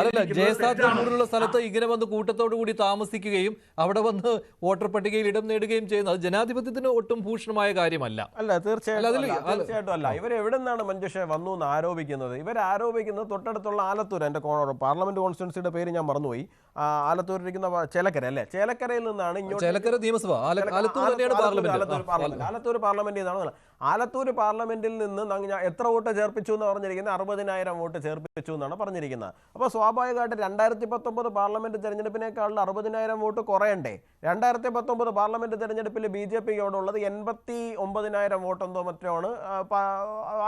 അല്ലല്ല, ജയസാധ്യത കൂടുതലുള്ള സ്ഥലത്ത് ഇങ്ങനെ വന്ന് കൂട്ടത്തോടു കൂടി താമസിക്കുകയും അവിടെ വന്ന് വോട്ടർ പട്ടികയിൽ ഇടം നേടുകയും ചെയ്യുന്നത് അത് ജനാധിപത്യത്തിന് ഒട്ടും ഭൂഷണമായ കാര്യമല്ല. അല്ല, തീർച്ചയായിട്ടും അല്ല. ഇവരെവിടെ നിന്നാണ് മഞ്ജുഷ വന്നു എന്ന് ആരോപിക്കുന്നത്? ഇവരാരോപിക്കുന്നത് തൊട്ടടുത്തുള്ള ആലത്തൂർ, എൻ്റെ പാർലമെന്റ് കോൺസ്റ്റിറ്റ്യുവൻസിയുടെ പേര് ഞാൻ മറന്നുപോയി, ആലത്തൂരിരിക്കുന്ന ചേലക്കര അല്ലേ, ചേലക്കരയിൽ നിന്നാണ് ഇങ്ങോട്ട്. ചേലക്കര നിയമസഭ, ആലത്തൂർ പാർലമെന്റ് ഇതാണ്. ആലത്തൂർ പാർലമെന്റിൽ നിന്ന് എത്ര വോട്ട് ചേർപ്പിച്ചു എന്ന് പറഞ്ഞിരിക്കുന്നത്? 60,000 വോട്ട് ചേർപ്പിച്ചു എന്നാണ് പറഞ്ഞിരിക്കുന്നത്. അപ്പോൾ സ്വാഭാവികമായിട്ട് 2019 പാർലമെന്റ് തെരഞ്ഞെടുപ്പിനേക്കാളും 60,000 വോട്ട് കുറയണ്ടേ? 2019 പാർലമെന്റ് തെരഞ്ഞെടുപ്പിൽ BJP ഉള്ളത് 89,000 വോട്ടെന്തോ മറ്റോ ആണ്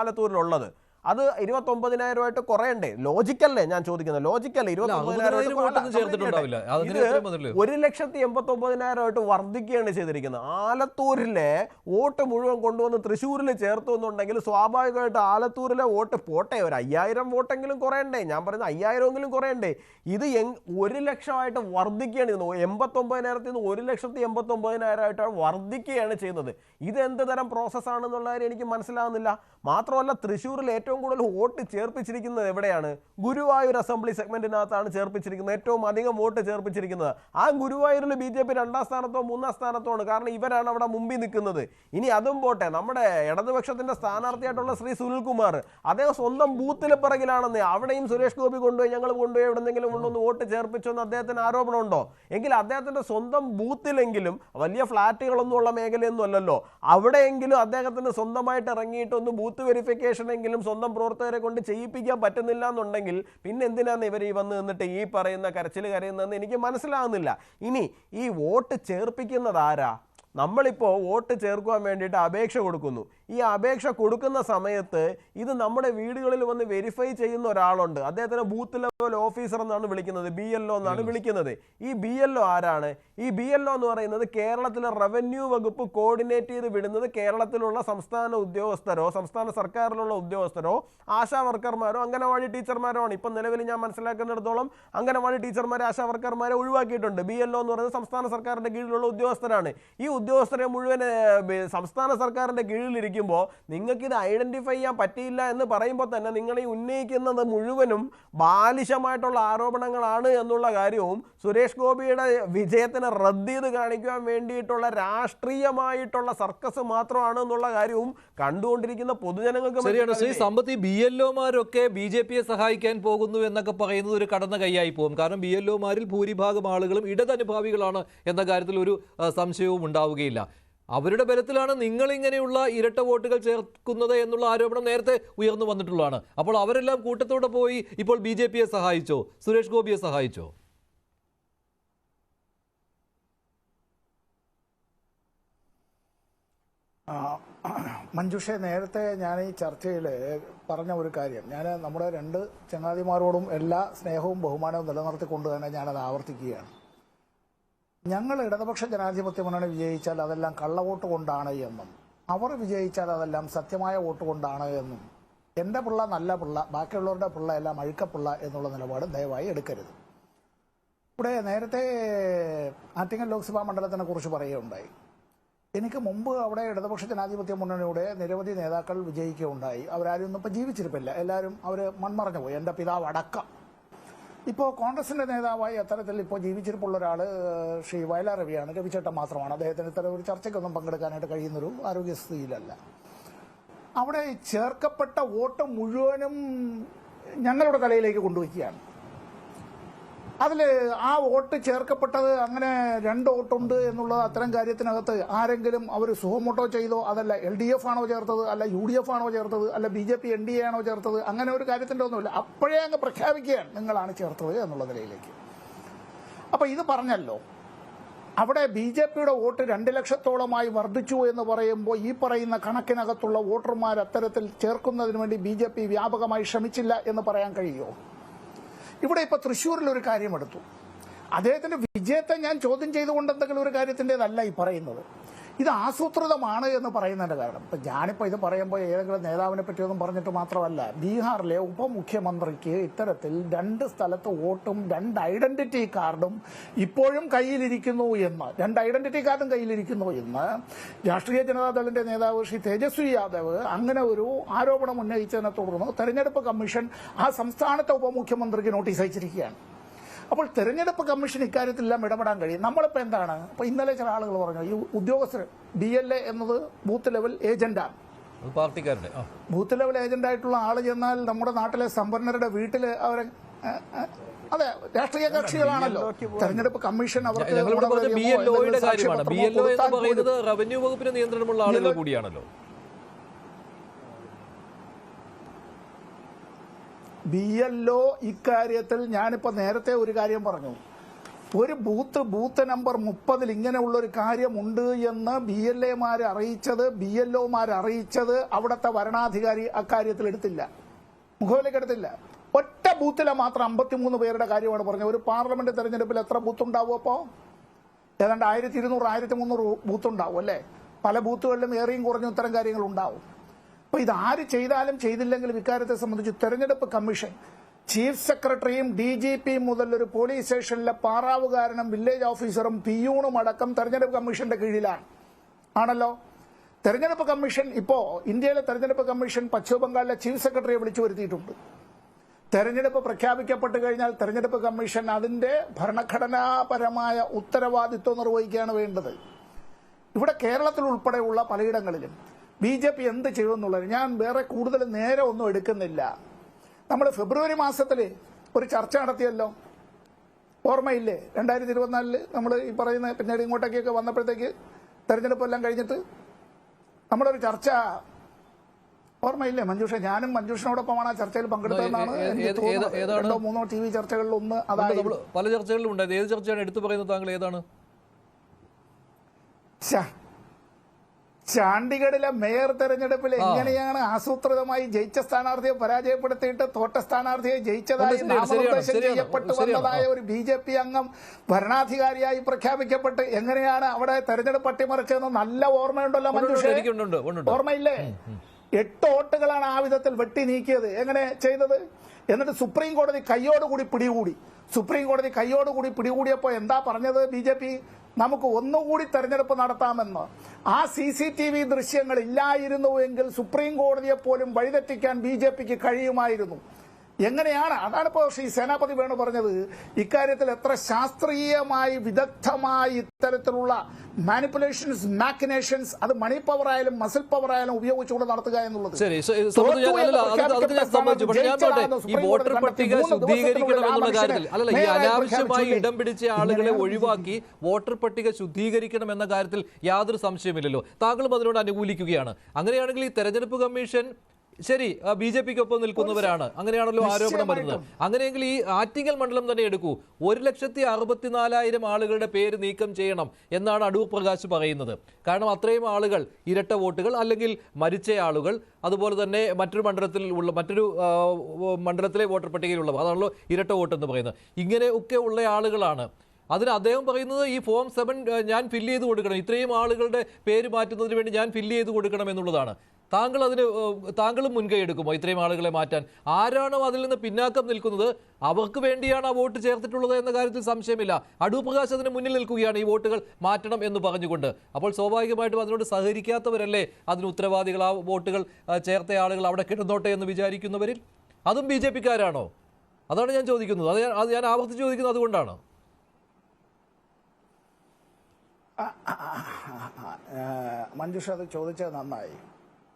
ആലത്തൂരിലുള്ളത്. അത് 29,000 കുറയണ്ടേ? ലോജിക്കല്ലേ ഞാൻ ചോദിക്കുന്നത്? ലോജിക്കല്ലേ? 1,89,000 വർദ്ധിക്കുകയാണ് ചെയ്തിരിക്കുന്നത്. ആലത്തൂരിലെ വോട്ട് മുഴുവൻ കൊണ്ടുവന്ന് തൃശ്ശൂരിൽ ചേർത്തു എന്നുണ്ടെങ്കിൽ സ്വാഭാവികമായിട്ട് ആലത്തൂരിലെ വോട്ട് പോട്ടെ, ഒരു 5,000 വോട്ടെങ്കിലും കുറയണ്ടേ? ഞാൻ പറയുന്നത് 5,000 കുറയണ്ടേ? ഇത് 1,00,000 വർദ്ധിക്കുകയാണ് ചെയ്യുന്നത്. 89,000 നിന്ന് 1,89,000 വർദ്ധിക്കുകയാണ് ചെയ്യുന്നത്. ഇത് എന്ത് തരം പ്രോസസ്സാണെന്നുള്ള കാര്യം എനിക്ക് മനസ്സിലാകുന്നില്ല. മാത്രമല്ല, തൃശ്ശൂരിൽ ഏറ്റവും കൂടുതൽ വോട്ട് ചേർപ്പിച്ചിരിക്കുന്നത് എവിടെയാണ്? ഗുരുവായൂർ അസംബ്ലി സെഗ്മെന്റിനകത്താണ് ചേർപ്പിച്ചിരിക്കുന്നത്, ഏറ്റവും അധികം വോട്ട് ചേർപ്പിച്ചിരിക്കുന്നത്. ആ ഗുരുവായൂരിൽ BJP 2ാം സ്ഥാനത്തോ 3ാം സ്ഥാനത്തോ ആണ്. കാരണം ഇവരാണ് അവിടെ മുമ്പിൽ നിൽക്കുന്നത്. ഇനി അതും പോട്ടെ, നമ്മുടെ ഇടതുപക്ഷത്തിന്റെ സ്ഥാനാർത്ഥിയായിട്ടുള്ള ശ്രീ സുനിൽകുമാർ, അദ്ദേഹം സ്വന്തം ബൂത്തിൽ പിറകിലാണെന്ന്. അവിടെയും സുരേഷ് ഗോപി ഞങ്ങൾ കൊണ്ടുപോയി എവിടെന്നെങ്കിലും കൊണ്ടുവന്ന് വോട്ട് ചേർപ്പിച്ചെന്ന് അദ്ദേഹത്തിന് ആരോപണമുണ്ടോ? എങ്കിൽ അദ്ദേഹത്തിന്റെ സ്വന്തം ബൂത്തിലെങ്കിലും, വലിയ ഫ്ളാറ്റുകളൊന്നും ഉള്ള മേഖലയൊന്നും അല്ലല്ലോ, അവിടെയെങ്കിലും അദ്ദേഹത്തിന് സ്വന്തമായിട്ട് ഇറങ്ങിയിട്ടൊന്ന് ബൂത്ത് വെരിഫിക്കേഷൻ എങ്കിലും സ്വന്തം പ്രവർത്തകരെ കൊണ്ട് ചെയ്യിപ്പിക്കാൻ പറ്റുന്നില്ല എന്നുണ്ടെങ്കിൽ പിന്നെ എന്തിനാണ് ഇവർ ഈ വന്ന് നിന്നിട്ട് ഈ പറയുന്ന കരച്ചിൽ കരയുന്നതെന്ന് എനിക്ക് മനസ്സിലാകുന്നില്ല. ഇനി ഈ വോട്ട് ചേർപ്പിക്കുന്നത് ആരാ? നമ്മളിപ്പോൾ വോട്ട് ചേർക്കുവാൻ വേണ്ടിയിട്ട് അപേക്ഷ കൊടുക്കുന്നു. ഈ അപേക്ഷ കൊടുക്കുന്ന സമയത്ത് ഇത് നമ്മുടെ വീടുകളിൽ വന്ന് വെരിഫൈ ചെയ്യുന്ന ഒരാളുണ്ട്. അദ്ദേഹത്തിന് ബൂത്ത് ലെവൽ ഓഫീസർ എന്നാണ് വിളിക്കുന്നത്, BLO എന്നാണ് വിളിക്കുന്നത്. ഈ BLO ആരാണ്? ഈ BLO എന്ന് പറയുന്നത് കേരളത്തിലെ റവന്യൂ വകുപ്പ് കോർഡിനേറ്റ് ചെയ്ത് വിടുന്നത് കേരളത്തിലുള്ള സംസ്ഥാന ഉദ്യോഗസ്ഥരോ സംസ്ഥാന സർക്കാരിലുള്ള ഉദ്യോഗസ്ഥരോ ആശാ വർക്കർമാരോ അംഗനവാടി ടീച്ചർമാരോ ആണ്. ഇപ്പം നിലവിൽ ഞാൻ മനസ്സിലാക്കുന്നിടത്തോളം അംഗനവാടി ടീച്ചർമാരെ ആശാ വർക്കർമാരെ ഒഴിവാക്കിയിട്ടുണ്ട്. BLO എന്ന് പറയുന്നത് സംസ്ഥാന സർക്കാരിൻ്റെ കീഴിലുള്ള ഉദ്യോഗസ്ഥരാണ്. ഈ ഉദ്യോഗസ്ഥരെ മുഴുവൻ സംസ്ഥാന സർക്കാരിൻ്റെ കീഴിലിരിക്കുമ്പോൾ നിങ്ങൾക്കിത് ഐഡന്റിഫൈ ചെയ്യാൻ പറ്റിയില്ല എന്ന് പറയുമ്പോൾ തന്നെ നിങ്ങൾ ഈ ഉന്നയിക്കുന്നത് മുഴുവനും ബാലിശമായിട്ടുള്ള ആരോപണങ്ങളാണ് എന്നുള്ള കാര്യവും സുരേഷ് ഗോപിയുടെ വിജയത്തിന് റദ്ദ് ചെയ്ത് കാണിക്കുവാൻ വേണ്ടിയിട്ടുള്ള രാഷ്ട്രീയമായിട്ടുള്ള സർക്കസ് മാത്രമാണ് എന്നുള്ള കാര്യവും കണ്ടുകൊണ്ടിരിക്കുന്ന പൊതുജനങ്ങൾക്ക് ശരിയാണ്. ശ്രീ സമ്പത്ത്, BLOമാരൊക്കെ BJPയെ സഹായിക്കാൻ പോകുന്നു എന്നൊക്കെ പറയുന്നത് ഒരു കടന്ന കൈയായി പോകും. കാരണം BLOമാരിൽ ഭൂരിഭാഗം ആളുകളും ഇടതനുഭാവികളാണ് എന്ന കാര്യത്തിൽ ഒരു സംശയവും ഉണ്ടാവുകയില്ല. അവരുടെ ബലത്തിലാണ് നിങ്ങൾ ഇങ്ങനെയുള്ള ഇരട്ട വോട്ടുകൾ ചേർക്കുന്നത് എന്നുള്ള ആരോപണം നേരത്തെ ഉയർന്നു വന്നിട്ടുള്ളതാണ്. അപ്പോൾ അവരെല്ലാം കൂട്ടത്തോടെ പോയി ഇപ്പോൾ BJPയെ സഹായിച്ചോ? സുരേഷ് ഗോപിയെ സഹായിച്ചോ? മഞ്ജുഷ, നേരത്തെ ഞാൻ ഈ ചർച്ചയിൽ പറഞ്ഞ ഒരു കാര്യം, ഞാൻ നമ്മുടെ 2 ചങ്ങാതിമാരോടും എല്ലാ സ്നേഹവും ബഹുമാനവും നിലനിർത്തിക്കൊണ്ട് തന്നെ ഞാനത് ആവർത്തിക്കുകയാണ്. ഞങ്ങൾ ഇടതുപക്ഷ ജനാധിപത്യ മുന്നണി വിജയിച്ചാൽ അതെല്ലാം കള്ളവോട്ട് കൊണ്ടാണ് എന്നും, അവർ വിജയിച്ചാൽ അതെല്ലാം സത്യമായ വോട്ട് കൊണ്ടാണ് എന്നും, എൻ്റെ പിള്ള നല്ല പിള്ള, ബാക്കിയുള്ളവരുടെ പിള്ള എല്ലാം അഴുക്കപ്പിള്ള എന്നുള്ള നിലപാട് ദയവായി എടുക്കരുത്. ഇവിടെ നേരത്തെ ആറ്റിങ്ങൽ ലോക്സഭാ മണ്ഡലത്തിനെ കുറിച്ച് പറയുകയുണ്ടായി. എനിക്ക് മുമ്പ് അവിടെ ഇടതുപക്ഷ ജനാധിപത്യ മുന്നണിയുടെ നിരവധി നേതാക്കൾ വിജയിക്കുകയുണ്ടായി. അവരാരും ഒന്നും ഇപ്പോൾ ജീവിച്ചിരിപ്പില്ല, എല്ലാവരും അവർ മൺമറഞ്ഞു പോയി, എൻ്റെ പിതാവ് അടക്കം. ഇപ്പോൾ കോൺഗ്രസിന്റെ നേതാവായി അത്തരത്തിൽ ഇപ്പോൾ ജീവിച്ചിരിപ്പുള്ള ഒരാൾ ശ്രീ വയലാർ രവിയാണ്. രവിചേട്ടൻ മാത്രമാണ്. അദ്ദേഹത്തിന് ഇത്തരം ഒരു ചർച്ചയ്ക്കൊന്നും പങ്കെടുക്കാനായിട്ട് കഴിയുന്നൊരു ആരോഗ്യസ്ഥിതിയിലല്ല. അവിടെ ചേർക്കപ്പെട്ട വോട്ട് മുഴുവനും ഞങ്ങളുടെ തലയിലേക്ക് കൊണ്ടുവയ്ക്കുകയാണ്. അതിൽ ആ വോട്ട് ചേർക്കപ്പെട്ടത് അങ്ങനെ 2 വോട്ടുണ്ട് എന്നുള്ള അത്തരം കാര്യത്തിനകത്ത് ആരെങ്കിലും അവർ സുഹമോട്ടോ ചെയ്തോ, അതല്ല LDF ആണോ ചേർത്തത്, അല്ല UDF ആണോ ചേർത്തത്, അല്ല BJP NDA ആണോ ചേർത്തത്, അങ്ങനെ ഒരു കാര്യത്തിൻ്റെ ഒന്നുമില്ല. അപ്പോഴേ അങ്ങ് പ്രഖ്യാപിക്കുകയാണ് നിങ്ങളാണ് ചേർത്തത് എന്നുള്ള നിലയിലേക്ക്. അപ്പോൾ ഇത് പറഞ്ഞല്ലോ, അവിടെ BJPയുടെ വോട്ട് 2 ലക്ഷത്തോളമായി വർദ്ധിച്ചു എന്ന് പറയുമ്പോൾ ഈ പറയുന്ന കണക്കിനകത്തുള്ള വോട്ടർമാർ അത്തരത്തിൽ ചേർക്കുന്നതിന് വേണ്ടി BJP വ്യാപകമായി ശ്രമിച്ചില്ല എന്ന് പറയാൻ കഴിയുമോ? ഇവിടെ ഇപ്പോൾ തൃശ്ശൂരിൽ ഒരു കാര്യമെടുത്തു. അദ്ദേഹത്തിന്റെ വിജയത്തെ ഞാൻ ചോദ്യം ചെയ്തുകൊണ്ട് എന്തെങ്കിലും ഒരു കാര്യത്തിൻ്റെതല്ല ഈ പറയുന്നത്. ഇത് ആസൂത്രിതമാണ് എന്ന് പറയുന്നതിന്റെ കാരണം ഇപ്പം ഞാനിപ്പോൾ ഇത് പറയുമ്പോൾ ഏതെങ്കിലും നേതാവിനെ പറ്റിയൊന്നും പറഞ്ഞിട്ട് മാത്രമല്ല, ബീഹാറിലെ ഉപമുഖ്യമന്ത്രിക്ക് ഇത്തരത്തിൽ 2 സ്ഥലത്ത് വോട്ടും 2 ഐഡന്റിറ്റി കാർഡും ഇപ്പോഴും കയ്യിലിരിക്കുന്നു എന്ന്, 2 ഐഡന്റിറ്റി കാർഡും കയ്യിലിരിക്കുന്നു എന്ന് രാഷ്ട്രീയ ജനതാദളിന്റെ നേതാവ് ശ്രീ തേജസ്വി യാദവ് അങ്ങനെ ഒരു ആരോപണം ഉന്നയിച്ചതിനെ തുടർന്ന് തെരഞ്ഞെടുപ്പ് കമ്മീഷൻ ആ സംസ്ഥാനത്തെ ഉപമുഖ്യമന്ത്രിക്ക് നോട്ടീസ് അയച്ചിരിക്കുകയാണ്. അപ്പോൾ തെരഞ്ഞെടുപ്പ് കമ്മീഷൻ ഇക്കാര്യത്തിലെല്ലാം ഇടപെടാൻ കഴിയും. നമ്മളിപ്പോൾ എന്താണ്, ഇപ്പോൾ ഇന്നലെ ചില ആളുകൾ പറഞ്ഞു ഈ ഉദ്യോഗസ്ഥർ BLA എന്നത് ബൂത്ത് ലെവൽ ഏജന്റാണ്, പാർട്ടിക്കാരുടെ ബൂത്ത് ലെവൽ ഏജന്റ് ആയിട്ടുള്ള ആള് ചെന്നാൽ നമ്മുടെ നാട്ടിലെ സമ്പന്നരുടെ വീട്ടിൽ അവരെ അതെ രാഷ്ട്രീയ കക്ഷികളാണല്ലോ. തെരഞ്ഞെടുപ്പ് കമ്മീഷൻ അവർക്ക് BLOയുടെ കാര്യമാണ്. BLO എന്ന് പറയുന്നത് റവന്യൂ വകുപ്പിന് നിയന്ത്രണമുള്ള ആളുകൾ കൂടിയാണല്ലോ. BLO ഇക്കാര്യത്തിൽ ഞാനിപ്പോൾ നേരത്തെ ഒരു കാര്യം പറഞ്ഞു, ഒരു ബൂത്ത് നമ്പർ 30 ഇങ്ങനെയുള്ള ഒരു കാര്യമുണ്ട് എന്ന് BLAമാരെ അറിയിച്ചത് അവിടുത്തെ വരണാധികാരി അക്കാര്യത്തിൽ എടുത്തില്ല, മുഖവിലേക്ക് എടുത്തില്ല. ഒറ്റ ബൂത്തിലെ മാത്രം 53 പേരുടെ കാര്യമാണ് പറഞ്ഞത്. ഒരു പാർലമെന്റ് തെരഞ്ഞെടുപ്പിൽ എത്ര ബൂത്ത് ഉണ്ടാവും? അപ്പോൾ ഏതാണ്ട് 1200-1300 ബൂത്ത് ഉണ്ടാവും അല്ലേ? പല ബൂത്തുകളിലും ഏറെയും കുറഞ്ഞ ഇത്തരം കാര്യങ്ങൾ ഉണ്ടാവും. അപ്പോൾ ഇത് ആര് ചെയ്താലും ചെയ്തില്ലെങ്കിലും ഇക്കാര്യത്തെ സംബന്ധിച്ച് തെരഞ്ഞെടുപ്പ് കമ്മീഷൻ ചീഫ് സെക്രട്ടറിയും DGP മുതൽ ഒരു പോലീസ് സ്റ്റേഷനിലെ പാറാവുകാരനും വില്ലേജ് ഓഫീസറും പിയൂണും അടക്കം തെരഞ്ഞെടുപ്പ് കമ്മീഷന്റെ കീഴിലാണ് ആണല്ലോ. തെരഞ്ഞെടുപ്പ് കമ്മീഷൻ ഇപ്പോൾ ഇന്ത്യയിലെ തെരഞ്ഞെടുപ്പ് കമ്മീഷൻ പശ്ചിമ ബംഗാളിലെ ചീഫ് സെക്രട്ടറിയെ വിളിച്ചു വരുത്തിയിട്ടുണ്ട്. തെരഞ്ഞെടുപ്പ് പ്രഖ്യാപിക്കപ്പെട്ടു കഴിഞ്ഞാൽ തെരഞ്ഞെടുപ്പ് കമ്മീഷൻ അതിന്റെ ഭരണഘടനാപരമായ ഉത്തരവാദിത്വം നിർവഹിക്കുകയാണ് വേണ്ടത്. ഇവിടെ കേരളത്തിൽ ഉൾപ്പെടെയുള്ള പലയിടങ്ങളിലും BJP എന്ത് ചെയ്യുമെന്നുള്ളത് ഞാൻ വേറെ കൂടുതൽ നേരെ ഒന്നും എടുക്കുന്നില്ല. നമ്മൾ ഫെബ്രുവരി മാസത്തിൽ ഒരു ചർച്ച നടത്തിയല്ലോ, ഓർമ്മയില്ലേ? 2024 നമ്മൾ ഈ പറയുന്ന പിന്നീട് ഇങ്ങോട്ടേക്കൊക്കെ വന്നപ്പോഴത്തേക്ക് തെരഞ്ഞെടുപ്പെല്ലാം കഴിഞ്ഞിട്ട് നമ്മളൊരു ചർച്ച ഓർമ്മയില്ലേ മഞ്ജുഷ? ഞാനും മഞ്ജുഷിനോടൊപ്പമാണ് ആ ചർച്ചയിൽ പങ്കെടുത്തതെന്നാണ് എനിക്ക് തോന്നുന്നത്. 2-3 TV ചർച്ചകളിൽ ഒന്ന് അതായത് പല ചർച്ചകളിലും ഉണ്ടായത്. ഏത് ചർച്ചയാണ് എടുത്തു പറയുന്നത് താങ്കൾ? ഏതാണ്? ചണ്ഡീഗഡിലെ മേയർ തെരഞ്ഞെടുപ്പിൽ എങ്ങനെയാണ് ആസൂത്രിതമായി ജയിച്ച സ്ഥാനാർത്ഥിയെ പരാജയപ്പെടുത്തിയിട്ട് തോറ്റ സ്ഥാനാർത്ഥിയെ ജയിച്ചതായി നാമനിർദ്ദേശം ചെയ്യപ്പെട്ടു വന്നതായ ഒരു BJP അംഗം ഭരണാധികാരിയായി പ്രഖ്യാപിക്കപ്പെട്ട് എങ്ങനെയാണ് അവിടെ തെരഞ്ഞെടുപ്പ് അട്ടിമറിച്ചതെന്ന് നല്ല ഓർമ്മയുണ്ടല്ലോ മഞ്ജുഷേ? ഓർമ്മയില്ലേ? 8 വോട്ടുകളാണ് ആ വിധത്തിൽ വെട്ടി നീക്കിയത്. എങ്ങനെ ചെയ്തത്? എന്നിട്ട് സുപ്രീം കോടതി കയ്യോടുകൂടി പിടികൂടിയപ്പോൾ എന്താ പറഞ്ഞത് BJP? നമുക്ക് ഒന്നുകൂടി തെരഞ്ഞെടുപ്പ് നടത്താമെന്ന്. ആ CCTV ദൃശ്യങ്ങൾ ഇല്ലായിരുന്നുവെങ്കിൽ സുപ്രീം കോടതിയെ പോലും വഴിതെറ്റിക്കാൻ BJPക്ക് കഴിയുമായിരുന്നു. എങ്ങനെയാണ്? അതാണിപ്പോൾ ശ്രീ സേനാപതി വേണു പറഞ്ഞത്. ഇക്കാര്യത്തിൽ എത്ര ശാസ്ത്രീയമായി വിദഗ്ധമായി ഇത്തരത്തിലുള്ള മാനിപ്പുലേഷൻസ് മാക്കിനേഷൻസ് അത് മണി പവർ ആയാലും മസിൽ പവർ ആയാലും ഉപയോഗിച്ചുകൊണ്ട് നടത്തുക എന്നുള്ളത്. ഈ വോട്ടർ പട്ടിക ശുദ്ധീകരിക്കണം എന്നുള്ള കാര്യത്തിൽ ഈ അനാവശ്യമായി ഇടം പിടിച്ച ആളുകളെ ഒഴിവാക്കി വോട്ടർ പട്ടിക ശുദ്ധീകരിക്കണം എന്ന കാര്യത്തിൽ യാതൊരു സംശയമില്ലല്ലോ. താങ്കളും അതിനോട് അനുകൂലിക്കുകയാണ്. അങ്ങനെയാണെങ്കിൽ ഈ തെരഞ്ഞെടുപ്പ് കമ്മീഷൻ ശരി BJPക്കൊപ്പം നിൽക്കുന്നവരാണ്, അങ്ങനെയാണല്ലോ ആരോപണം വരുന്നത്. അങ്ങനെയെങ്കിൽ ഈ ആറ്റിങ്ങൽ മണ്ഡലം തന്നെ എടുക്കൂ. 1,64,000 ആളുകളുടെ പേര് നീക്കം ചെയ്യണം എന്നാണ് അടൂർ പ്രകാശ് പറയുന്നത്. കാരണം അത്രയും ആളുകൾ ഇരട്ട വോട്ടുകൾ അല്ലെങ്കിൽ മരിച്ച ആളുകൾ, അതുപോലെ തന്നെ മറ്റൊരു മണ്ഡലത്തിലെ വോട്ടർ പട്ടികയിലുള്ളവർ, അതാണല്ലോ ഇരട്ട വോട്ട് എന്ന് പറയുന്നത്. ഇങ്ങനെ ഒക്കെ ഉള്ള ആളുകളാണ്. അതിന് അദ്ദേഹം പറയുന്നത് ഈ ഫോം 7 ഞാൻ ഫില്ല് ചെയ്ത് കൊടുക്കണം, ഇത്രയും ആളുകളുടെ പേര് മാറ്റുന്നതിന് വേണ്ടി ഞാൻ ഫില്ല് ചെയ്ത് കൊടുക്കണം എന്നുള്ളതാണ്. താങ്കളും മുൻകൈ എടുക്കുമോ ഇത്രയും ആളുകളെ മാറ്റാൻ? ആരാണോ അതിൽ നിന്ന് പിന്നാക്കം നിൽക്കുന്നത് അവർക്ക് വേണ്ടിയാണ് ആ വോട്ട് ചേർത്തിട്ടുള്ളത് എന്ന കാര്യത്തിൽ സംശയമില്ല. അടൂർ പ്രകാശ് അതിന് മുന്നിൽ നിൽക്കുകയാണ് ഈ വോട്ടുകൾ മാറ്റണം എന്ന് പറഞ്ഞുകൊണ്ട്. അപ്പോൾ സ്വാഭാവികമായിട്ടും അതിനോട് സഹകരിക്കാത്തവരല്ലേ അതിന് ഉത്തരവാദികൾ? ആ വോട്ടുകൾ ചേർത്ത ആളുകൾ അവിടെ കിടന്നോട്ടെ എന്ന് വിചാരിക്കുന്നവരിൽ അതും BJPക്കാരാണോ? അതാണ് ഞാൻ ചോദിക്കുന്നത്. അത് ഞാൻ ആവർത്തിച്ച് ചോദിക്കുന്നത് അതുകൊണ്ടാണ്. മഞ്ജുഷ അത് ചോദിച്ചത് നന്നായി.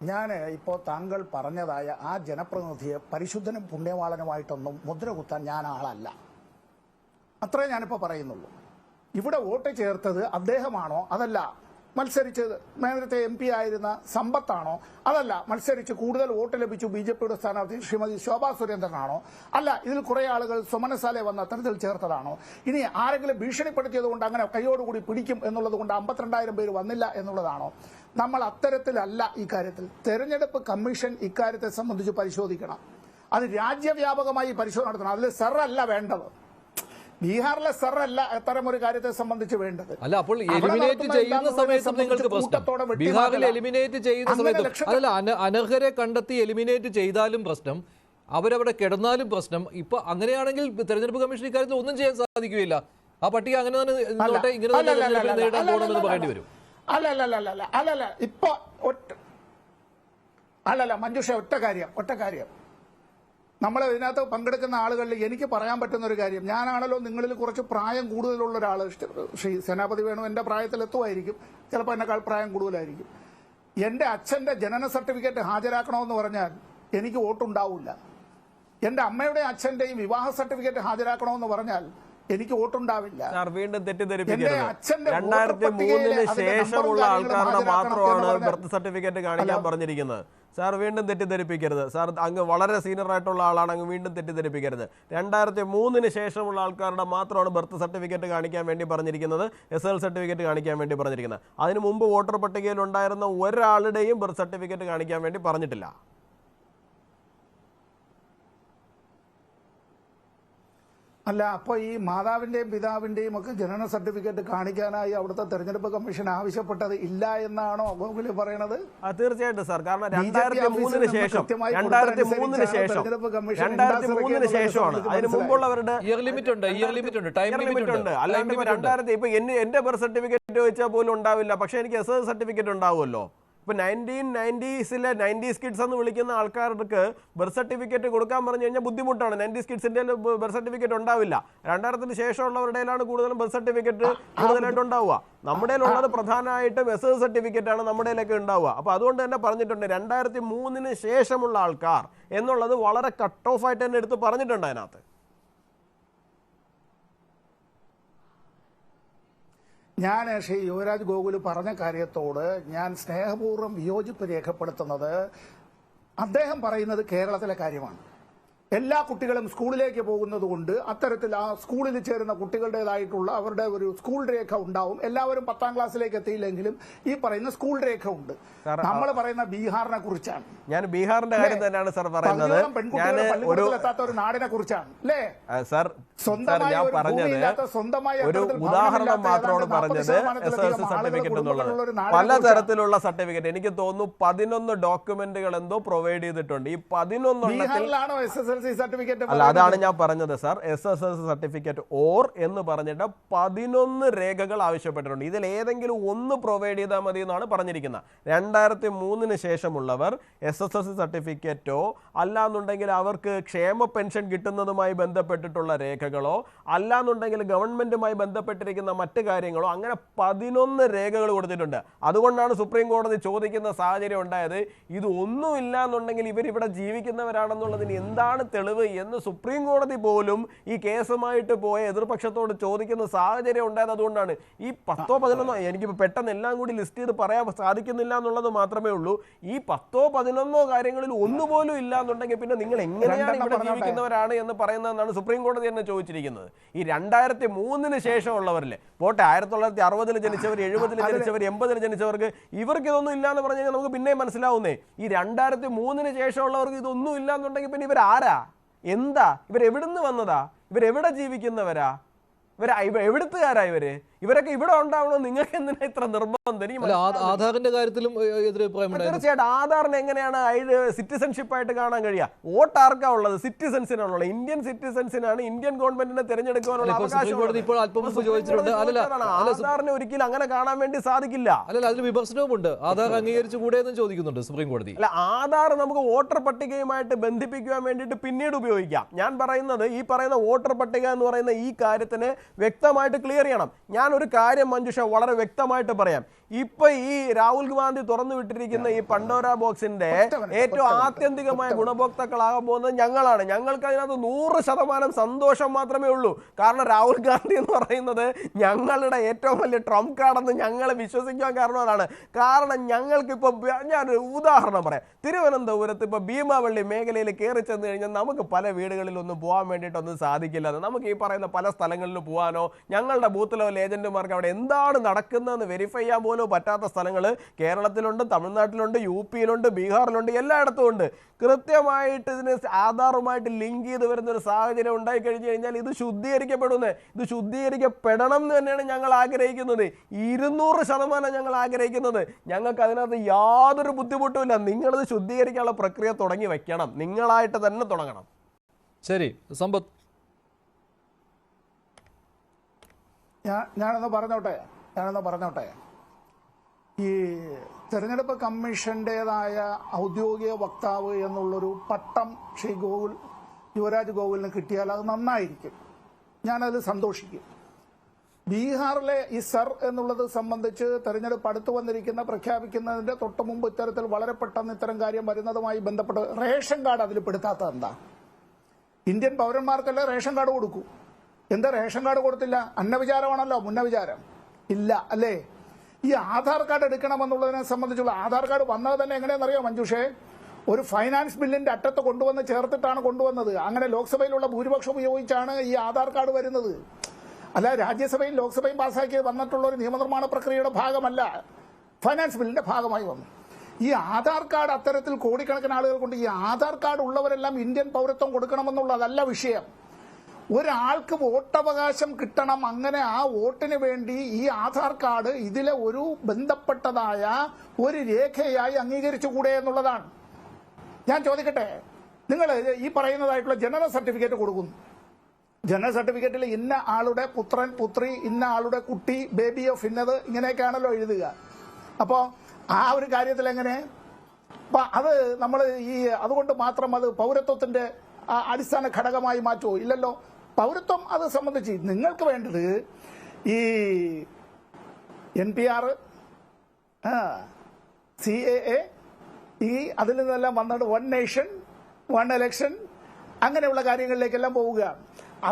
ഞാൻ ഇപ്പോൾ താങ്കൾ പറഞ്ഞതായ ആ ജനപ്രതിനിധിയെ പരിശുദ്ധനും പുണ്യവാളനുമായിട്ടൊന്നും മുദ്ര കുത്താൻ ഞാൻ ആളല്ല. അത്രേ ഞാനിപ്പോൾ പറയുന്നുള്ളൂ. ഇവിടെ വോട്ട് ചേർത്തത് അദ്ദേഹമാണോ? അതല്ല. മത്സരിച്ചത് നേരത്തെ MP ആയിരുന്ന സമ്പത്താണോ? അതല്ല. മത്സരിച്ച് കൂടുതൽ വോട്ട് ലഭിച്ചു BJPയുടെ സ്ഥാനാർത്ഥി ശ്രീമതി ശോഭാ സുരേന്ദ്രനാണോ? അല്ല. ഇതിൽ കുറെ ആളുകൾ സുമനസാലെ വന്ന അത്തരത്തിൽ ചേർത്തതാണോ? ഇനി ആരെങ്കിലും ഭീഷണിപ്പെടുത്തിയത് കൊണ്ട് അങ്ങനെ കൈയോടുകൂടി പിടിക്കും എന്നുള്ളത് കൊണ്ട് 52,000 പേര് വന്നില്ല എന്നുള്ളതാണോ? നമ്മൾ അത്തരത്തിലല്ല ഈ കാര്യത്തിൽ. തെരഞ്ഞെടുപ്പ് കമ്മീഷൻ ഇക്കാര്യത്തെ സംബന്ധിച്ച് പരിശോധിക്കണം. അത് രാജ്യവ്യാപകമായി പരിശോധന നടത്തണം. അതിൽ സെറല്ല വേണ്ടത്. ബീഹാറിലെ സർ അല്ല അത്തരം ഒരു കാര്യത്തെ സംബന്ധിച്ച് വേണ്ടത്. അല്ല, അപ്പോൾ എലിമിനേറ്റ് ചെയ്യുന്ന സമയത്ത് നിങ്ങൾക്ക് പ്രശ്നം, ബീഹാറിൽ എലിമിനേറ്റ് ചെയ്യുന്ന സമയത്ത് അതല്ല, അനർഹരെ കണ്ടെത്തി എലിമിനേറ്റ് ചെയ്താലും പ്രശ്നം, അവരവിടെ കിടന്നാലും പ്രശ്നം. ഇപ്പൊ അങ്ങനെയാണെങ്കിൽ തെരഞ്ഞെടുപ്പ് കമ്മീഷൻ ഇക്കാര്യത്തിൽ ഒന്നും ചെയ്യാൻ സാധിക്കുകയില്ല. ആ പട്ടിക അങ്ങനെ തന്നെ ഇങ്ങനെ തന്നെ നേരിടാൻ പോകണമെന്ന് പറയേണ്ടി വരും. അല്ലല്ല ഇപ്പൊ മഞ്ജുഷ, ഒറ്റ കാര്യം നമ്മൾ ഇതിനകത്ത് പങ്കെടുക്കുന്ന ആളുകളിൽ എനിക്ക് പറയാൻ പറ്റുന്ന ഒരു കാര്യം, ഞാനാണല്ലോ നിങ്ങളിൽ കുറച്ച് പ്രായം കൂടുതലുള്ള ഒരാൾ. ശ്രീ സേനാപതി വേണു എൻ്റെ പ്രായത്തിലെത്തുമായിരിക്കും, ചിലപ്പോൾ എന്നെക്കാൾ പ്രായം കൂടുതലായിരിക്കും. എൻ്റെ അച്ഛൻ്റെ ജനന സർട്ടിഫിക്കറ്റ് ഹാജരാക്കണമെന്ന് പറഞ്ഞാൽ എനിക്ക് വോട്ടുണ്ടാവില്ല. എൻ്റെ അമ്മയുടെയും അച്ഛൻ്റെയും വിവാഹ സർട്ടിഫിക്കറ്റ് ഹാജരാക്കണമെന്ന് പറഞ്ഞാൽ എനിക്ക് വോട്ടുണ്ടാവില്ല. വീണ്ടും തെറ്റിദ്ധരിപ്പിക്കരുത്. 2003 ശേഷമുള്ള ആൾക്കാരുടെ മാത്രമാണ് ബർത്ത് സർട്ടിഫിക്കറ്റ് കാണിക്കാൻ പറഞ്ഞിരിക്കുന്നത്. സാർ വീണ്ടും തെറ്റിദ്ധരിപ്പിക്കരുത്. സാർ അങ്ങ് വളരെ സീനിയർ ആയിട്ടുള്ള ആളാണ്, അങ്ങ് വീണ്ടും തെറ്റിദ്ധരിപ്പിക്കരുത്. 2003 ശേഷമുള്ള ആൾക്കാരുടെ മാത്രമാണ് ബർത്ത് സർട്ടിഫിക്കറ്റ് കാണിക്കാൻ വേണ്ടി പറഞ്ഞിരിക്കുന്നത്, SSL സർട്ടിഫിക്കറ്റ് കാണിക്കാൻ വേണ്ടി പറഞ്ഞിരിക്കുന്നത്. അതിനു മുമ്പ് വോട്ടർ പട്ടികയിൽ ഉണ്ടായിരുന്ന ഒരാളുടെയും ബർത്ത് സർട്ടിഫിക്കറ്റ് കാണിക്കാൻ വേണ്ടി പറഞ്ഞിട്ടില്ല. അല്ല, അപ്പോൾ ഈ മാതാവിന്റെയും പിതാവിന്റെയും ഒക്കെ ജനന സർട്ടിഫിക്കറ്റ് കാണിക്കാനായി അവിടുത്തെ തെരഞ്ഞെടുപ്പ് കമ്മീഷൻ ആവശ്യപ്പെട്ടത് ഇല്ല എന്നാണോ ഗോകുൽ പറയണത്? തീർച്ചയായിട്ടും സാർ, കാരണം 2003 ശേഷമാണ്. അതിന് മുമ്പുള്ളവരുടെ ഇയർ ലിമിറ്റ് ഉണ്ട്, ടൈം ലിമിറ്റ് ഉണ്ട്. അല്ലാണ്ട് 2000 ഇപ്പൊ എന്റെ ബർത്ത് സർട്ടിഫിക്കറ്റ് വെച്ചാൽ പോലും ഉണ്ടാവില്ല, പക്ഷെ എനിക്ക് SSL സർട്ടിഫിക്കറ്റ് ഉണ്ടാവുമല്ലോ. ഇപ്പോൾ 1990s 90s കിഡ്സ് എന്ന് വിളിക്കുന്ന ആൾക്കാർക്ക് ബർത്ത് സർട്ടിഫിക്കറ്റ് കൊടുക്കാൻ പറഞ്ഞു കഴിഞ്ഞാൽ ബുദ്ധിമുട്ടാണ്. 90s കിഡ്സിൻ്റെ ബർത്ത് സർട്ടിഫിക്കറ്റ് ഉണ്ടാവില്ല. 2000 ശേഷമുള്ളവരുടെയിലാണ് കൂടുതലും ബർത്ത് സർട്ടിഫിക്കറ്റ് കൂടുതലായിട്ട് ഉണ്ടാവുക. നമ്മുടെ ഉള്ളത് പ്രധാനമായിട്ടും SSL സർട്ടിഫിക്കറ്റ് ആണ് നമ്മുടെയിലൊക്കെ ഉണ്ടാവുക. അപ്പോൾ അതുകൊണ്ട് തന്നെ പറഞ്ഞിട്ടുണ്ട് 2003 ശേഷമുള്ള ആൾക്കാർ എന്നുള്ളത് വളരെ കട്ട് ഓഫ് ആയിട്ട് തന്നെ എടുത്ത് പറഞ്ഞിട്ടുണ്ട് അതിനകത്ത്. ഞാൻ ശ്രീ യുവരാജ് ഗോകുൽ പറഞ്ഞ കാര്യത്തോട് ഞാൻ സ്നേഹപൂർവ്വം വിയോജിപ്പ് രേഖപ്പെടുത്തുന്നത്, അദ്ദേഹം പറയുന്നത് കേരളത്തിലെ കാര്യമാണ്. എല്ലാ കുട്ടികളും സ്കൂളിലേക്ക് പോകുന്നത് കൊണ്ട് അത്തരത്തിൽ ആ സ്കൂളിൽ ചേരുന്ന കുട്ടികളുടേതായിട്ടുള്ള അവരുടെ ഒരു സ്കൂൾ രേഖ ഉണ്ടാവും. എല്ലാവരും 10ാം ക്ലാസ്സിലേക്ക് എത്തിയില്ലെങ്കിലും ഈ പറയുന്ന സ്കൂൾ രേഖ ഉണ്ട്. നമ്മൾ പറയുന്ന ബീഹാറിനെ കുറിച്ചാണ്. ഞാൻ ബീഹാറിന്റെ കാര്യം തന്നെയാണ് സാർ പറയുന്നത്. പെൺകുട്ടികളെത്താത്ത ഒരു നാടിനെ കുറിച്ചാണ് അല്ലേ സാർ? സ്വന്തമായി ഒരു ഉദാഹരണം മാത്രമാണ് പറഞ്ഞത്. SSL സർട്ടിഫിക്കറ്റ് എന്നുള്ളത് പലതരത്തിലുള്ള സർട്ടിഫിക്കറ്റ്, എനിക്ക് തോന്നുന്നു 11 ഡോക്യുമെന്റുകൾ എന്തോ പ്രൊവൈഡ് ചെയ്തിട്ടുണ്ട്. ഈ 11 അല്ല, അതാണ് ഞാൻ പറഞ്ഞത് സാർ. SSL സർട്ടിഫിക്കറ്റ് ഓർ എന്ന് പറഞ്ഞിട്ട് 11 രേഖകൾ ആവശ്യപ്പെട്ടിട്ടുണ്ട്. ഇതിൽ ഏതെങ്കിലും ഒന്ന് പ്രൊവൈഡ് ചെയ്താൽ മതി എന്നാണ് പറഞ്ഞിരിക്കുന്നത്. 2003 ശേഷമുള്ളവർ SSL സർട്ടിഫിക്കറ്റോ അല്ലാന്നുണ്ടെങ്കിൽ അവർക്ക് ക്ഷേമ പെൻഷൻ കിട്ടുന്നതുമായി ബന്ധപ്പെട്ടിട്ടുള്ള രേഖകളോ അല്ലാന്നുണ്ടെങ്കിൽ ഗവൺമെന്റുമായി ബന്ധപ്പെട്ടിരിക്കുന്ന മറ്റ് കാര്യങ്ങളോ, അങ്ങനെ 11 രേഖകൾ കൊടുത്തിട്ടുണ്ട്. അതുകൊണ്ടാണ് സുപ്രീം കോടതി ചോദിക്കുന്ന സാഹചര്യം ഉണ്ടായത്. ഇത് ഒന്നുമില്ല എന്നുണ്ടെങ്കിൽ ഇവരിവിടെ ജീവിക്കുന്നവരാണെന്നുള്ളതിന് എന്താണ് തെളിവ് എന്ന് സുപ്രീം കോടതി പോലും ഈ കേസുമായിട്ട് പോയ എതിർപക്ഷത്തോട് ചോദിക്കുന്ന സാഹചര്യം ഉണ്ടായത്. അതുകൊണ്ടാണ് ഈ 10-11 എനിക്കിപ്പോൾ പെട്ടെന്ന് എല്ലാം കൂടി ലിസ്റ്റ് ചെയ്ത് പറയാൻ സാധിക്കുന്നില്ല എന്നുള്ളത് മാത്രമേ ഉള്ളൂ. ഈ 10-11 കാര്യങ്ങളിൽ ഒന്നുപോലും ഇല്ല എന്നുണ്ടെങ്കിൽ പിന്നെ നിങ്ങൾ എങ്ങനെയാണ് ഇവിടെ ജീവിക്കുന്നവരാണ് എന്ന് പറയുന്നതെന്നാണ് സുപ്രീം കോടതി തന്നെ ചോദിച്ചിരിക്കുന്നത്. ഈ 2003 ശേഷമുള്ളവരിലെ പോട്ടെ, 1960 ജനിച്ചവർ, 70 ജനിച്ചവർ, 80 ജനിച്ചവർക്ക് ഇവർക്ക് ഇതൊന്നും ഇല്ല എന്ന് പറഞ്ഞു കഴിഞ്ഞാൽ നമുക്ക് പിന്നെയും മനസ്സിലാവുന്നേ. ഈ 2003 ശേഷമുള്ളവർക്ക് ഇതൊന്നും ഇല്ല എന്നുണ്ടെങ്കിൽ പിന്നെ ഇവരാരാ, എന്താ, ഇവരെവിടുന്ന് വന്നതാ, ഇവരെവിടെ ജീവിക്കുന്നവരാ, എവിടുത്തുകാരാ ഇവരൊക്കെ ഇവിടെ ഉണ്ടാവണോ? നിങ്ങൾക്ക് എന്തിനാ ഇത്ര നിർബന്ധം? ആധാറിന്റെ കാര്യത്തിലും തീർച്ചയായിട്ടും ആധാറിന് എങ്ങനെയാണ് സിറ്റിസൺഷിപ്പ് ആയിട്ട് കാണാൻ കഴിയുക? വോട്ട് ആർക്കാ ഉള്ളത്? സിറ്റിസൺസിനാണുള്ളത്. ഇന്ത്യൻ സിറ്റിസൺസിനാണ് ഇന്ത്യൻ ഗവൺമെന്റിനെ തിരഞ്ഞെടുക്കാനുള്ള അവകാശം. ആധാറിനെ ഒരിക്കലും അങ്ങനെ കാണാൻ വേണ്ടി സാധിക്കില്ല. അല്ല, അതിൽ വിമർശനവുമുണ്ട്. ആധാർ അംഗീകരിച്ചുകൂടെ എന്ന് ചോദിക്കുന്നുണ്ട് സുപ്രീം കോടതി. അല്ല, ആധാർ നമുക്ക് വോട്ടർ പട്ടികയുമായിട്ട് ബന്ധിപ്പിക്കുവാൻ വേണ്ടിയിട്ട് പിന്നീട് ഉപയോഗിക്കാം. ഞാൻ പറയുന്നത് ഈ പറയുന്ന വോട്ടർ പട്ടിക എന്ന് പറയുന്ന ഈ കാര്യത്തിന് വ്യക്തമായിട്ട് ക്ലിയർ ചെയ്യണം. ഞാൻ ഒരു കാര്യം മഞ്ജുഷ വളരെ വ്യക്തമായിട്ട് പറയാം. ഇപ്പൊ ഈ രാഹുൽ ഗാന്ധി തുറന്നു വിട്ടിരിക്കുന്ന ഈ പണ്ടോര ബോക്സിന്റെ ഏറ്റവും ആത്യന്തികമായ ഗുണഭോക്താക്കളാകാൻ പോകുന്നത് ഞങ്ങളാണ്. ഞങ്ങൾക്ക് അതിനകത്ത് 100% സന്തോഷം മാത്രമേ ഉള്ളൂ. കാരണം രാഹുൽ ഗാന്ധി എന്ന് പറയുന്നത് ഞങ്ങളുടെ ഏറ്റവും വലിയ ട്രംപ് കാർഡെന്ന് ഞങ്ങൾ വിശ്വസിക്കാൻ കാരണം അതാണ്. കാരണം ഞങ്ങൾക്കിപ്പോൾ ഞാനൊരു ഉദാഹരണം പറയാം. തിരുവനന്തപുരത്ത് ഇപ്പോൾ ഭീമാവള്ളി മേഖലയിൽ കയറി ചെന്ന് കഴിഞ്ഞാൽ നമുക്ക് പല വീടുകളിലൊന്നും പോകാൻ വേണ്ടിയിട്ടൊന്നും സാധിക്കില്ല. നമുക്ക് ഈ പറയുന്ന പല സ്ഥലങ്ങളിലും പോകാനോ ഞങ്ങളുടെ ബൂത്തിലോ ഏജന്റുമാർക്ക് അവിടെ എന്താണ് നടക്കുന്നതെന്ന് വെരിഫൈ ചെയ്യാൻ പോലും പറ്റാത്ത സ്ഥലങ്ങൾ കേരളത്തിലുണ്ട്, തമിഴ്നാട്ടിലുണ്ട്, യുപിയിലുണ്ട്, ബീഹാറിലുണ്ട്, എല്ലായിടത്തും ഉണ്ട്. കൃത്യമായിട്ട് ഇതിന് ആധാറുമായിട്ട് ലിങ്ക് ചെയ്ത് വരുന്ന ഒരു സാഹചര്യം ഉണ്ടായി കഴിഞ്ഞു കഴിഞ്ഞാൽ ഇത് ശുദ്ധീകരിക്കപ്പെടണം എന്ന് തന്നെയാണ് ഞങ്ങൾ ആഗ്രഹിക്കുന്നത്. 200% ഞങ്ങൾ ആഗ്രഹിക്കുന്നത്. ഞങ്ങൾക്ക് അതിനകത്ത് യാതൊരു ബുദ്ധിമുട്ടുമില്ല. നിങ്ങളിത് ശുദ്ധീകരിക്കാനുള്ള പ്രക്രിയ തുടങ്ങി വെക്കണം, നിങ്ങളായിട്ട് തന്നെ തുടങ്ങണം. ശരി, സമ്പത്ത്. ഞാനൊന്ന് പറഞ്ഞോട്ടെ. ഈ തെരഞ്ഞെടുപ്പ് കമ്മീഷൻ്റെതായ ഔദ്യോഗിക വക്താവ് എന്നുള്ളൊരു പട്ടം ശ്രീ യുവരാജ് ഗോകുലിന് കിട്ടിയാൽ അത് നന്നായിരിക്കും. ഞാനതിൽ സന്തോഷിക്കും. ബീഹാറിലെ ഈ സർ എന്നുള്ളത് സംബന്ധിച്ച് തെരഞ്ഞെടുപ്പ് അടുത്തു വന്നിരിക്കുന്ന പ്രഖ്യാപിക്കുന്നതിന്റെ തൊട്ട് മുമ്പ് ഇത്തരത്തിൽ വളരെ പെട്ടെന്ന് ഇത്തരം കാര്യം വരുന്നതുമായി ബന്ധപ്പെട്ട് റേഷൻ കാർഡ് അതിൽ പെടുത്താത്തത് എന്താ? ഇന്ത്യൻ പൗരന്മാർക്കല്ലേ റേഷൻ കാർഡ് കൊടുക്കൂ. എന്താ റേഷൻ കാർഡ് കൊടുത്തില്ല? അന്നവിചാരമാണല്ലോ, മുന്നവിചാരം ഇല്ല അല്ലേ? ഈ ആധാർ കാർഡ് എടുക്കണമെന്നുള്ളതിനെ സംബന്ധിച്ചുള്ള ആധാർ കാർഡ് വന്നത് തന്നെ എങ്ങനെയാണെന്നറിയോ മഞ്ജുഷേ? ഒരു ഫൈനാൻസ് ബില്ലിന്റെ അറ്റത്ത് കൊണ്ടുവന്ന് ചേർത്തിട്ടാണ് കൊണ്ടുവന്നത്. അങ്ങനെ ലോക്സഭയിലുള്ള ഭൂരിപക്ഷം ഉപയോഗിച്ചാണ് ഈ ആധാർ കാർഡ് വരുന്നത്. അല്ല, രാജ്യസഭയും ലോക്സഭയും പാസ്സാക്കി വന്നിട്ടുള്ള ഒരു നിയമനിർമ്മാണ പ്രക്രിയയുടെ ഭാഗമല്ല, ഫൈനാൻസ് ബില്ലിന്റെ ഭാഗമായി വന്നു. ഈ ആധാർ കാർഡ് അത്തരത്തിൽ കോടിക്കണക്കിന് ആളുകൾ കൊണ്ട് ഈ ആധാർ കാർഡ് ഉള്ളവരെല്ലാം ഇന്ത്യൻ പൗരത്വം കൊടുക്കണമെന്നുള്ളതല്ല വിഷയം. ഒരാൾക്ക് വോട്ടവകാശം കിട്ടണം, അങ്ങനെ ആ വോട്ടിന് വേണ്ടി ഈ ആധാർ കാർഡ് ഇതിലെ ഒരു ബന്ധപ്പെട്ടതായ ഒരു രേഖയായി അംഗീകരിച്ചുകൂടെ എന്നുള്ളതാണ്. ഞാൻ ചോദിക്കട്ടെ, നിങ്ങൾ ഈ പറയുന്നതായിട്ടുള്ള ജനന സർട്ടിഫിക്കറ്റ് കൊടുക്കുന്നു. ജനന സർട്ടിഫിക്കറ്റിൽ ഇന്ന ആളുടെ പുത്രൻ, പുത്രി, ഇന്ന ആളുടെ കുട്ടി, ബേബി ഓഫ് ഇന്നത്, ഇങ്ങനെയൊക്കെയാണല്ലോ എഴുതുക. അപ്പോൾ ആ ഒരു കാര്യത്തിൽ എങ്ങനെ അത് നമ്മൾ അതുകൊണ്ട് മാത്രം അത് പൗരത്വത്തിന്റെ അടിസ്ഥാന ഘടകമായി മാറ്റുമോ? ഇല്ലല്ലോ. പൗരത്വം അത് സംബന്ധിച്ച് നിങ്ങൾക്ക് വേണ്ടത് ഈ NPR, CAA, അതിൽ നിന്നെല്ലാം വന്നിട്ട് 1 നേഷൻ 1 ഇലക്ഷൻ അങ്ങനെയുള്ള കാര്യങ്ങളിലേക്കെല്ലാം പോവുക.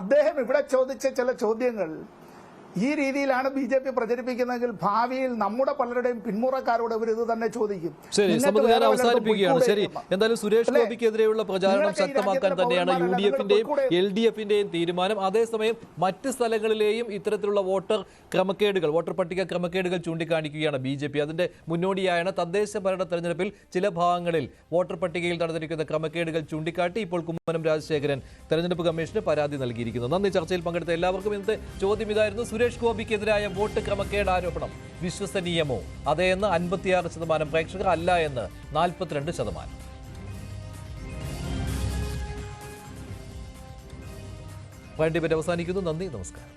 അദ്ദേഹം ഇവിടെ ചോദിച്ച ചില ചോദ്യങ്ങൾ ഈ രീതിയിലാണ് BJP പ്രചരിപ്പിക്കുന്നതെങ്കിൽ ഭാവിയിൽ നമ്മുടെ പലരുടെയും പിന്മുറക്കാരോട് ഇവർ ഇത് തന്നെ ചോദിക്കും. ശരി, ഞാൻ അവസാനിപ്പിക്കുകയാണ്. ശരി, എന്തായാലും സുരേഷ് ഗോപിക്കെതിരെയുള്ള പ്രചാരണം ശക്തമാക്കാൻ തന്നെയാണ് UDF-ന്റെയും LDF-ന്റെയും തീരുമാനം. അതേസമയം മറ്റ് സ്ഥലങ്ങളിലെയും ഇത്തരത്തിലുള്ള വോട്ടർ പട്ടിക ക്രമക്കേടുകൾ ചൂണ്ടിക്കാണിക്കുകയാണ് BJP. അതിന്റെ മുന്നോടിയായാണ് തദ്ദേശ ഭരണ തെരഞ്ഞെടുപ്പിൽ ചില ഭാഗങ്ങളിൽ വോട്ടർ പട്ടികയിൽ നടന്നിരിക്കുന്ന ക്രമക്കേടുകൾ ചൂണ്ടിക്കാട്ടി ഇപ്പോൾ കുമ്മനം രാജശേഖരൻ തെരഞ്ഞെടുപ്പ് കമ്മീഷന് പരാതി നൽകിയിരിക്കുന്നത്. നന്ദി. ചർച്ചയിൽ പങ്കെടുത്ത എല്ലാവർക്കും ഇന്നത്തെ ചോദ്യം ഇതായിരുന്നു. സുരേഷ് ഗോപിക്കെതിരായ വോട്ട് ക്രമക്കേട് ആരോപണം വിശ്വസനീയമോ? അതേ എന്ന് 56% പ്രേക്ഷകർ, അല്ല എന്ന് 42%. വേണ്ടി അവസാനിക്കുന്നു. നന്ദി, നമസ്കാരം.